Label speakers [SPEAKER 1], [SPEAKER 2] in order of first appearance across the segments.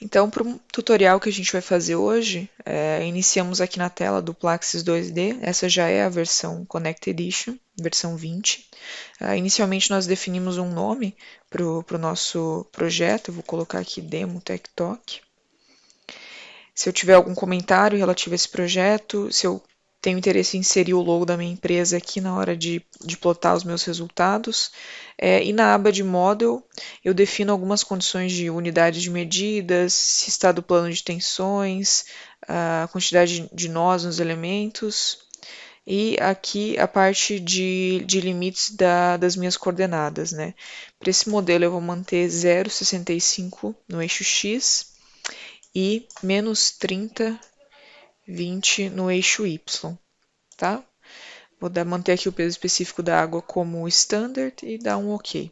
[SPEAKER 1] Então, para o tutorial que a gente vai fazer hoje, iniciamos aqui na tela do Plaxis 2D. Essa já é a versão Connect Edition, versão 20. Inicialmente, nós definimos um nome para o nosso projeto. Eu vou colocar aqui Demo Tech Talk. Se eu tiver algum comentário relativo a esse projeto, se eu tenho interesse em inserir o logo da minha empresa aqui na hora de plotar os meus resultados. E na aba de Model, eu defino algumas condições de unidade de medidas, se está do plano de tensões, a quantidade de nós nos elementos, e aqui a parte de limites das minhas coordenadas, né? Para esse modelo eu vou manter 0,65 no eixo X e menos 30, 20 no eixo Y, tá? Vou manter aqui o peso específico da água como standard e dar um OK.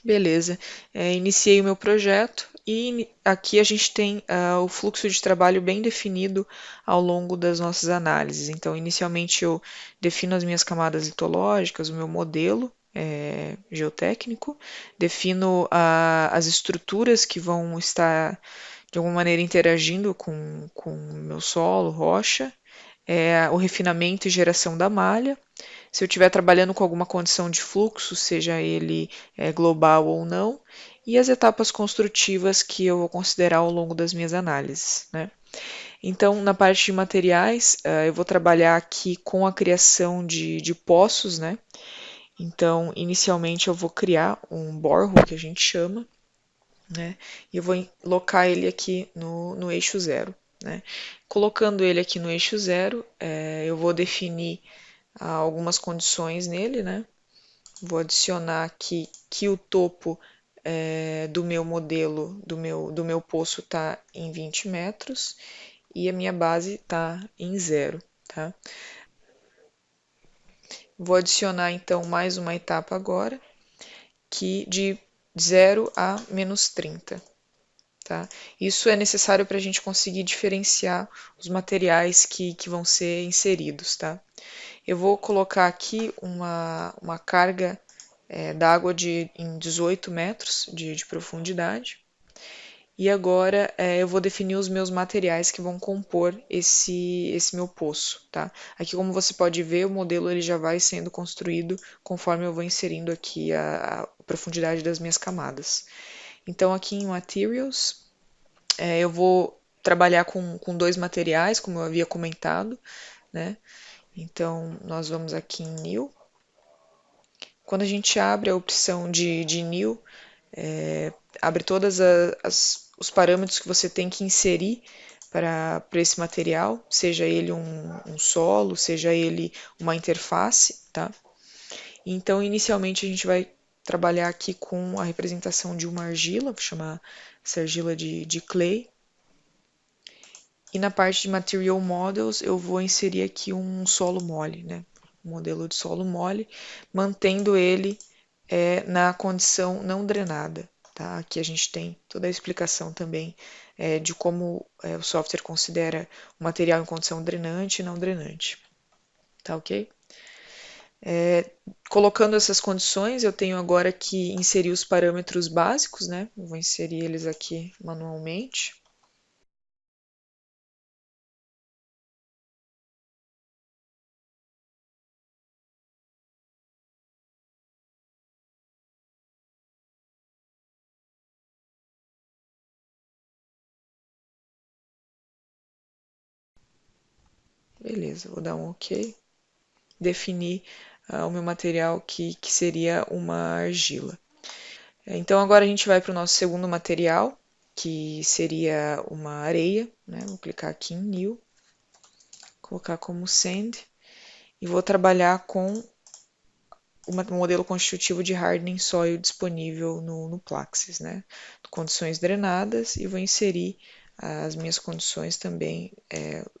[SPEAKER 1] Beleza, iniciei o meu projeto e aqui a gente tem o fluxo de trabalho bem definido ao longo das nossas análises. Então, inicialmente eu defino as minhas camadas litológicas, o meu modelo geotécnico, defino as estruturas que vão estar de alguma maneira interagindo com o meu solo, rocha, o refinamento e geração da malha. Se eu estiver trabalhando com alguma condição de fluxo, seja ele global ou não, e as etapas construtivas que eu vou considerar ao longo das minhas análises, né? Então, na parte de materiais, eu vou trabalhar aqui com a criação de poços, né? Então, inicialmente eu vou criar um borehole, que a gente chama, né? E eu vou locar ele aqui no eixo zero, né? Colocando ele aqui no eixo zero, eu vou definir algumas condições nele, né? Vou adicionar aqui que o topo do meu modelo, do meu poço está em 20 metros e a minha base está em zero, tá? Vou adicionar então mais uma etapa agora, que de 0 a menos 30. Tá? Isso é necessário para a gente conseguir diferenciar os materiais que vão ser inseridos. Tá? Eu vou colocar aqui uma carga d'água em 18 metros de profundidade. E agora eu vou definir os meus materiais que vão compor esse meu poço. Tá? Aqui, como você pode ver, o modelo ele já vai sendo construído conforme eu vou inserindo aqui a profundidade das minhas camadas. Então, aqui em Materials, eu vou trabalhar com dois materiais, como eu havia comentado, né? Então, nós vamos aqui em New. Quando a gente abre a opção de New, abre todos os parâmetros que você tem que inserir para esse material, seja ele um solo, seja ele uma interface, tá? Então, inicialmente, a gente vai trabalhar aqui com a representação de uma argila, vou chamar essa argila de clay. E na parte de Material Models, eu vou inserir aqui um solo mole, né? Um modelo de solo mole, mantendo ele na condição não drenada. Tá? Aqui a gente tem toda a explicação também de como o software considera o material em condição drenante e não drenante. Tá ok? Colocando essas condições, eu tenho agora que inserir os parâmetros básicos, né? Eu vou inserir eles aqui manualmente. Beleza, vou dar um OK. Definir o meu material que seria uma argila. Então agora a gente vai para o nosso segundo material, que seria uma areia, né? Vou clicar aqui em New, colocar como Sand, e vou trabalhar com um modelo constitutivo de hardening soil disponível no Plaxis, né? Condições drenadas, e vou inserir as minhas condições também,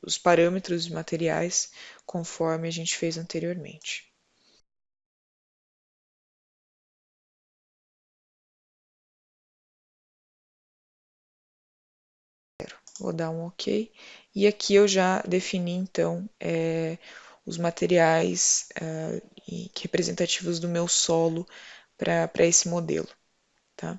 [SPEAKER 1] os parâmetros de materiais, conforme a gente fez anteriormente. Vou dar um OK. E aqui eu já defini, então, os materiais representativos do meu solo para esse modelo. Tá?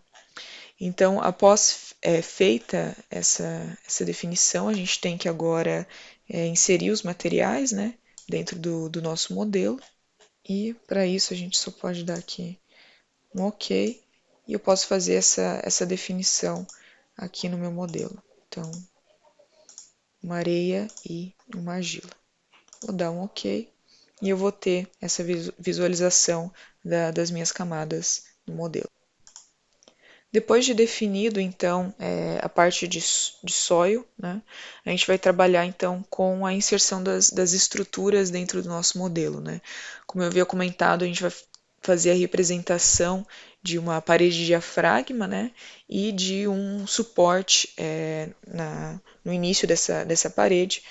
[SPEAKER 1] Então, após feita essa definição, a gente tem que agora inserir os materiais, né, dentro do nosso modelo. E para isso a gente só pode dar aqui um OK. E eu posso fazer essa definição aqui no meu modelo. Então, uma areia e uma argila. Vou dar um OK. E eu vou ter essa visualização das minhas camadas no modelo. Depois de definido, então, a parte de soil, né, a gente vai trabalhar, então, com a inserção das estruturas dentro do nosso modelo, né. Como eu havia comentado, a gente vai fazer a representação de uma parede de diafragma, né, e de um suporte no início dessa parede,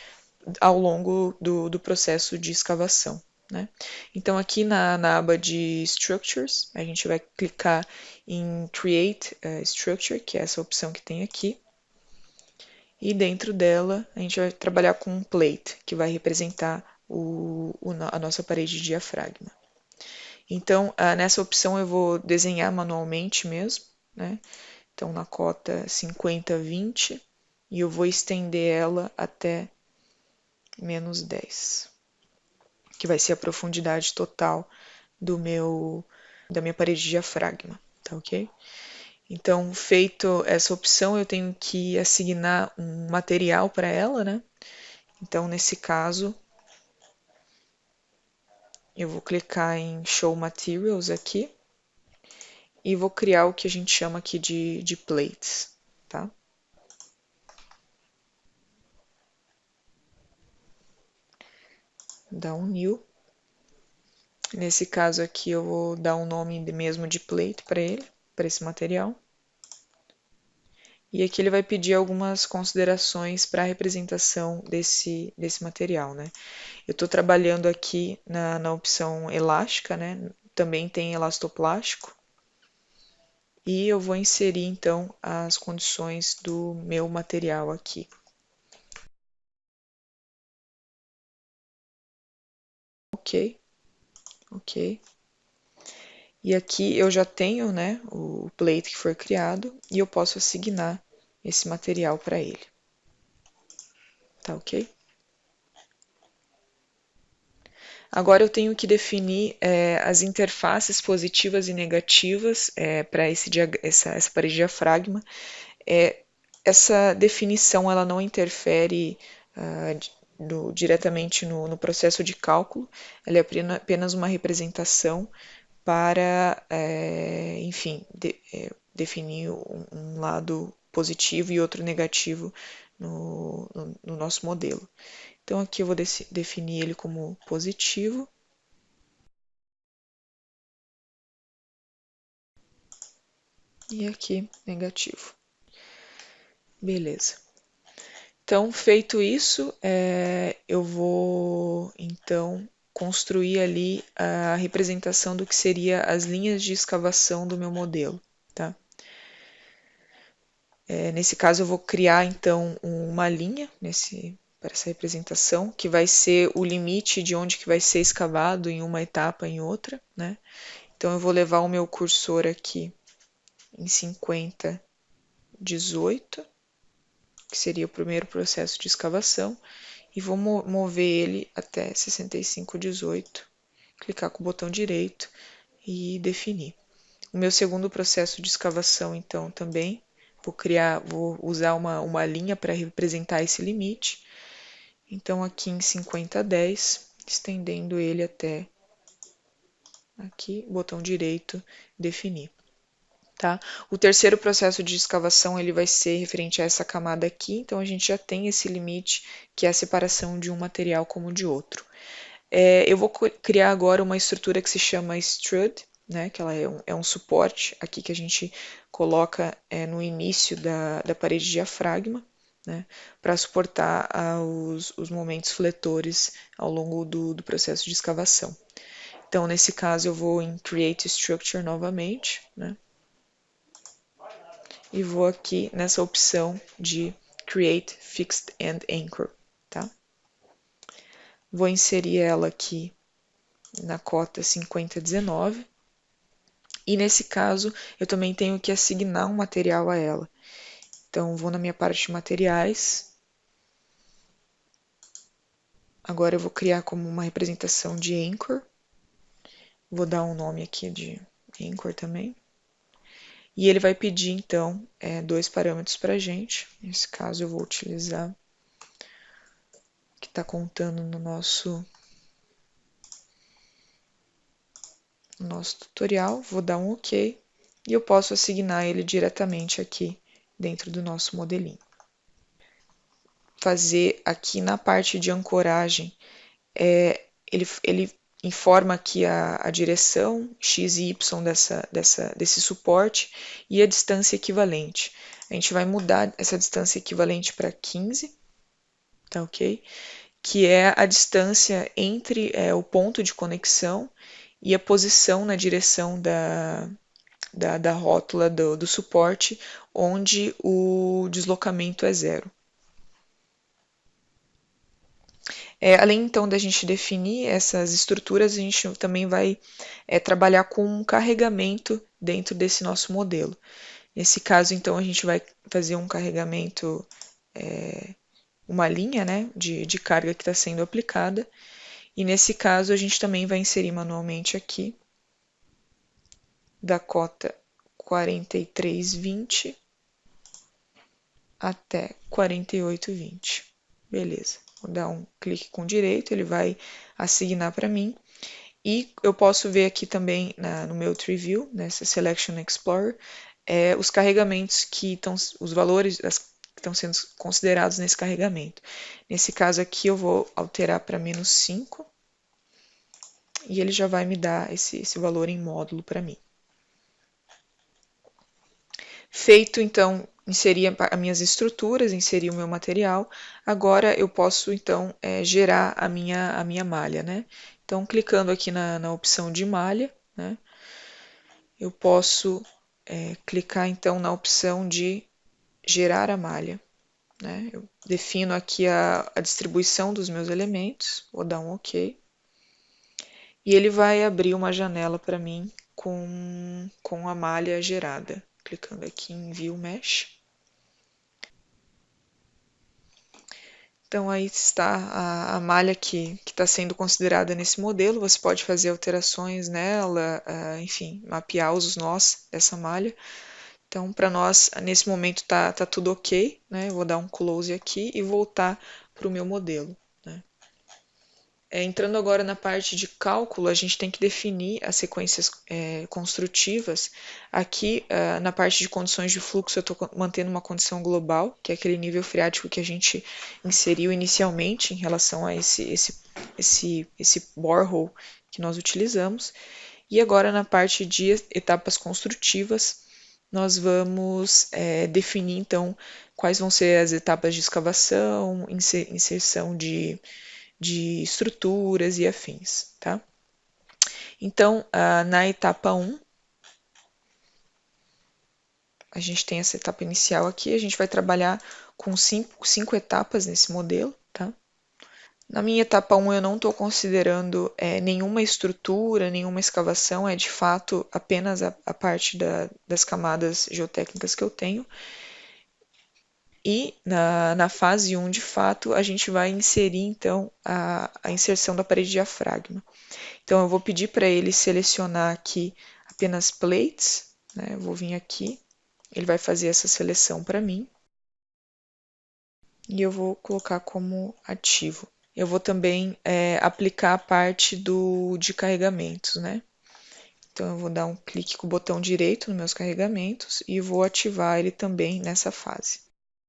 [SPEAKER 1] ao longo do processo de escavação. Né? Então, aqui na aba de Structures, a gente vai clicar em Create Structure, que é essa opção que tem aqui. E dentro dela, a gente vai trabalhar com um plate, que vai representar a nossa parede de diafragma. Então, nessa opção eu vou desenhar manualmente mesmo, né? Então, na cota 50-20, e eu vou estender ela até menos 10, que vai ser a profundidade total da minha parede de diafragma, tá ok? Então, feito essa opção, eu tenho que assignar um material para ela, né? Então, nesse caso, eu vou clicar em Show Materials aqui e vou criar o que a gente chama aqui de plates, tá? Dá um New. Nesse caso aqui, eu vou dar um nome mesmo de plate para ele, para esse material. E aqui ele vai pedir algumas considerações para a representação desse material, né? Eu estou trabalhando aqui na opção elástica, né? Também tem elastoplástico. E eu vou inserir, então, as condições do meu material aqui. Ok, ok. E aqui eu já tenho, né, o plate que foi criado e eu posso assignar esse material para ele. Tá ok? Agora eu tenho que definir as interfaces positivas e negativas para essa parede de diafragma. Essa definição ela não interfere diretamente no processo de cálculo, ela é apenas uma representação para, enfim, definir um lado positivo e outro negativo no nosso modelo. Então aqui eu vou definir ele como positivo. E aqui negativo. Beleza. Então, feito isso, eu vou então construir ali a representação do que seria as linhas de escavação do meu modelo. Tá? Nesse caso, eu vou criar então uma linha para essa representação, que vai ser o limite de onde que vai ser escavado em uma etapa em outra. Né? Então, eu vou levar o meu cursor aqui em 50, 18, que seria o primeiro processo de escavação, e vou mover ele até 6518, clicar com o botão direito e definir. O meu segundo processo de escavação, então, também vou usar uma linha para representar esse limite. Então, aqui em 5010, estendendo ele até aqui, botão direito, definir. Tá? O terceiro processo de escavação ele vai ser referente a essa camada aqui, então a gente já tem esse limite, que é a separação de um material como de outro. Eu vou criar agora uma estrutura que se chama Strud, né, que ela é um suporte aqui que a gente coloca no início da parede de diafragma, né, para suportar os momentos fletores ao longo do processo de escavação. Então, nesse caso, eu vou em Create Structure novamente, né, e vou aqui nessa opção de Create Fixed End Anchor, tá? Vou inserir ela aqui na cota 5019 e nesse caso eu também tenho que assignar um material a ela. Então, vou na minha parte de materiais. Agora eu vou criar como uma representação de Anchor. Vou dar um nome aqui de Anchor também. E ele vai pedir, então, dois parâmetros para a gente. Nesse caso, eu vou utilizar que está contando no nosso tutorial. Vou dar um OK. E eu posso assignar ele diretamente aqui dentro do nosso modelinho. Fazer aqui na parte de ancoragem, ele informa aqui a direção x e y desse suporte e a distância equivalente. A gente vai mudar essa distância equivalente para 15, tá ok? Que é a distância entre o ponto de conexão e a posição na direção da rótula do suporte, onde o deslocamento é zero. Além então da gente definir essas estruturas, a gente também vai trabalhar com um carregamento dentro desse nosso modelo. Nesse caso, então, a gente vai fazer um carregamento, uma linha, né, de carga que está sendo aplicada, e nesse caso a gente também vai inserir manualmente aqui da cota 43,20 até 48,20. Beleza. Vou dar um clique com direito, ele vai assignar para mim. E eu posso ver aqui também no meu Tree View, nessa Selection Explorer, os carregamentos que estão, os valores que estão sendo considerados nesse carregamento. Nesse caso aqui eu vou alterar para -5 e ele já vai me dar esse valor em módulo para mim. Feito, então, inserir as minhas estruturas, inserir o meu material, agora eu posso, então, gerar a minha malha, né? Então, clicando aqui na opção de malha, né? Eu posso clicar, então, na opção de gerar a malha, né? Eu defino aqui a distribuição dos meus elementos, vou dar um OK. E ele vai abrir uma janela para mim com a malha gerada. Clicando aqui em View Mesh. Então aí está a malha que está sendo considerada nesse modelo. Você pode fazer alterações nela, enfim, mapear os nós dessa malha. Então, para nós, nesse momento, tá tudo ok, né? Eu vou dar um close aqui e voltar para o meu modelo, né? Entrando agora na parte de cálculo, a gente tem que definir as sequências construtivas. Aqui, na parte de condições de fluxo, eu estou mantendo uma condição global, que é aquele nível freático que a gente inseriu inicialmente em relação a esse borehole que nós utilizamos. E agora, na parte de etapas construtivas, nós vamos definir, então, quais vão ser as etapas de escavação, inserção de estruturas e afins, tá? Então, na etapa 1, a gente tem essa etapa inicial aqui, a gente vai trabalhar com cinco etapas nesse modelo, tá? Na minha etapa 1 eu não estou considerando nenhuma estrutura, nenhuma escavação, é de fato apenas a parte das camadas geotécnicas que eu tenho. E na fase 1, de fato, a gente vai inserir então a inserção da parede de diafragma. Então, eu vou pedir para ele selecionar aqui apenas plates, né? Eu vou vir aqui, ele vai fazer essa seleção para mim. E eu vou colocar como ativo. Eu vou também aplicar a parte de carregamentos, né? Então, eu vou dar um clique com o botão direito nos meus carregamentos e vou ativar ele também nessa fase.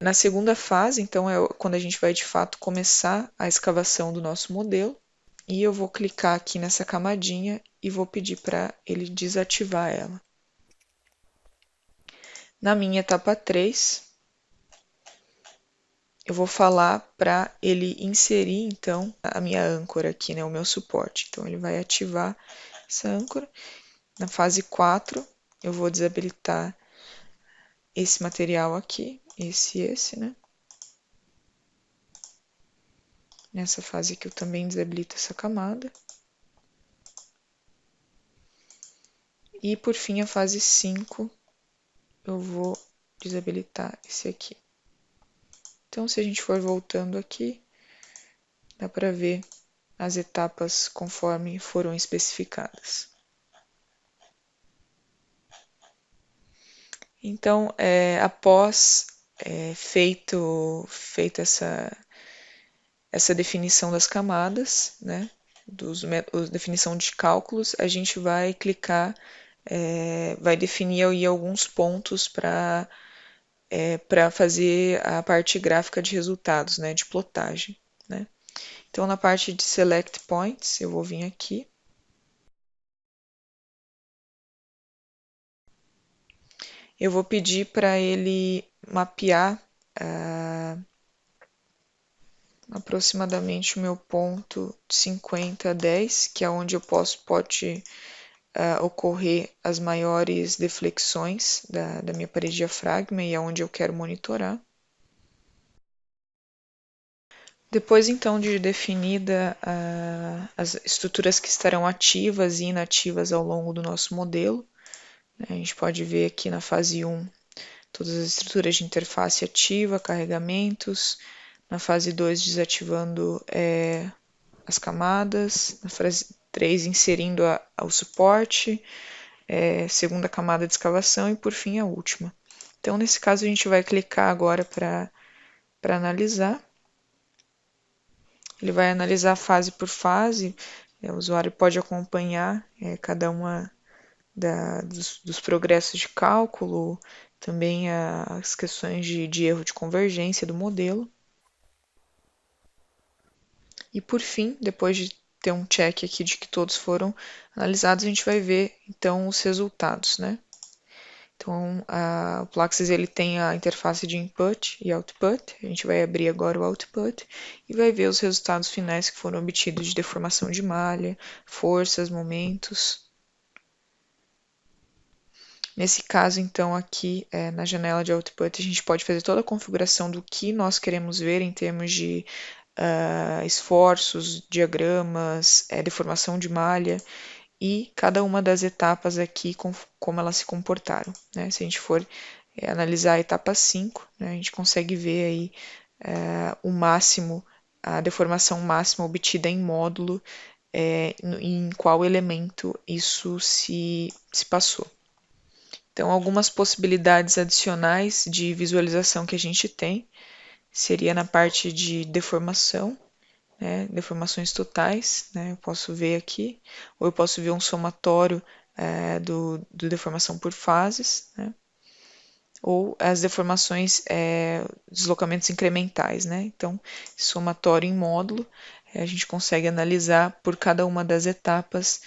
[SPEAKER 1] Na segunda fase, então, é quando a gente vai de fato começar a escavação do nosso modelo. E eu vou clicar aqui nessa camadinha e vou pedir para ele desativar ela. Na minha etapa 3, eu vou falar para ele inserir, então, a minha âncora aqui, né, o meu suporte. Então, ele vai ativar essa âncora. Na fase 4, eu vou desabilitar esse material aqui, esse, né? Nessa fase aqui eu também desabilito essa camada. E por fim, a fase 5, eu vou desabilitar esse aqui. Então, se a gente for voltando aqui, dá para ver as etapas conforme foram especificadas. Então, após feita essa definição das camadas, né, definição de cálculos, a gente vai clicar, vai definir aí alguns pontos para fazer a parte gráfica de resultados, né, de plotagem, né. Então, na parte de Select Points, eu vou vir aqui. Eu vou pedir para ele mapear aproximadamente o meu ponto 50 a 10, que é onde pode ocorrer as maiores deflexões da minha parede diafragma e é onde eu quero monitorar. Depois, então, de definida as estruturas que estarão ativas e inativas ao longo do nosso modelo, né, a gente pode ver aqui na fase 1 todas as estruturas de interface ativa, carregamentos, na fase 2 desativando as camadas, na fase 3 inserindo o suporte, segunda camada de escavação e por fim a última. Então nesse caso a gente vai clicar agora para analisar. Ele vai analisar fase por fase, o usuário pode acompanhar cada uma dos progressos de cálculo, também as questões de erro de convergência do modelo. E por fim, depois de ter um check aqui de que todos foram analisados, a gente vai ver então os resultados, né? Então, o Plaxis ele tem a interface de input e output. A gente vai abrir agora o output e vai ver os resultados finais que foram obtidos de deformação de malha, forças, momentos. Nesse caso, então, aqui na janela de output, a gente pode fazer toda a configuração do que nós queremos ver em termos de esforços, diagramas, deformação de malha e cada uma das etapas aqui, como elas se comportaram, né? Se a gente for analisar a etapa 5, né, a gente consegue ver aí o máximo, a deformação máxima obtida em módulo, em qual elemento isso se passou. Então, algumas possibilidades adicionais de visualização que a gente tem seria na parte de deformação, né, deformações totais, né, eu posso ver aqui, ou eu posso ver um somatório do deformação por fases, né, ou as deformações, deslocamentos incrementais, né, então somatório em módulo, a gente consegue analisar por cada uma das etapas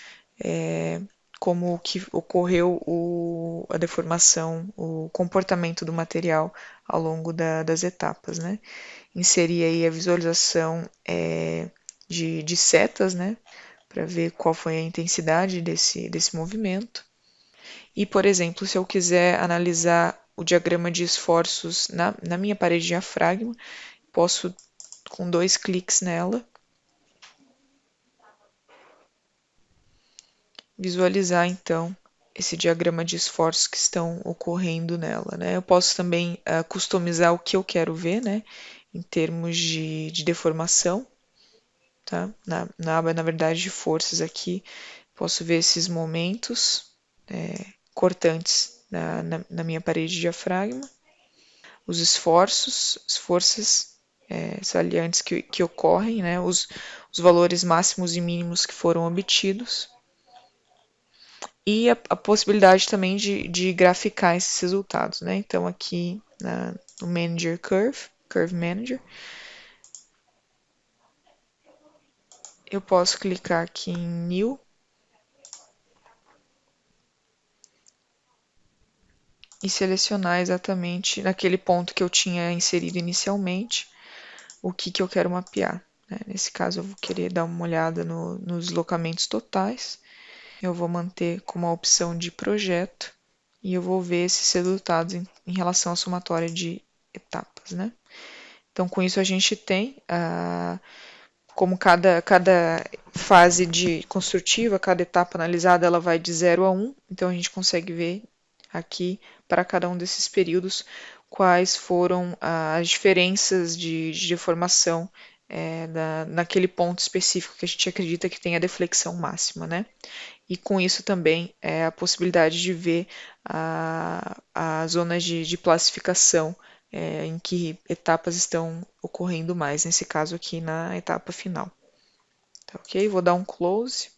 [SPEAKER 1] como que ocorreu a deformação, o comportamento do material ao longo das etapas, né? Inserir aí a visualização de setas, né? Para ver qual foi a intensidade desse movimento. E, por exemplo, se eu quiser analisar o diagrama de esforços na minha parede de diafragma, posso, com 2 cliques nela, visualizar então esse diagrama de esforços que estão ocorrendo nela, né? Eu posso também customizar o que eu quero ver, né? Em termos de deformação, tá? Na aba, na verdade, de forças aqui, posso ver esses momentos cortantes na minha parede de diafragma, os esforços, as forças salientes que ocorrem, né? Os valores máximos e mínimos que foram obtidos, e a possibilidade também de graficar esses resultados, né? Então aqui no Manager Curve Manager, eu posso clicar aqui em New e selecionar exatamente naquele ponto que eu tinha inserido inicialmente o que eu quero mapear, né? Nesse caso eu vou querer dar uma olhada nos deslocamentos totais, eu vou manter como a opção de projeto e eu vou ver esses resultados em relação à somatória de etapas, né? Então, com isso a gente tem, como cada fase de construtiva, cada etapa analisada, ela vai de 0 a 1, então a gente consegue ver aqui para cada um desses períodos quais foram as diferenças de deformação naquele ponto específico que a gente acredita que tem a deflexão máxima, né? E com isso também a possibilidade de ver as zonas de classificação em que etapas estão ocorrendo mais, nesse caso aqui na etapa final. Tá ok? Vou dar um close.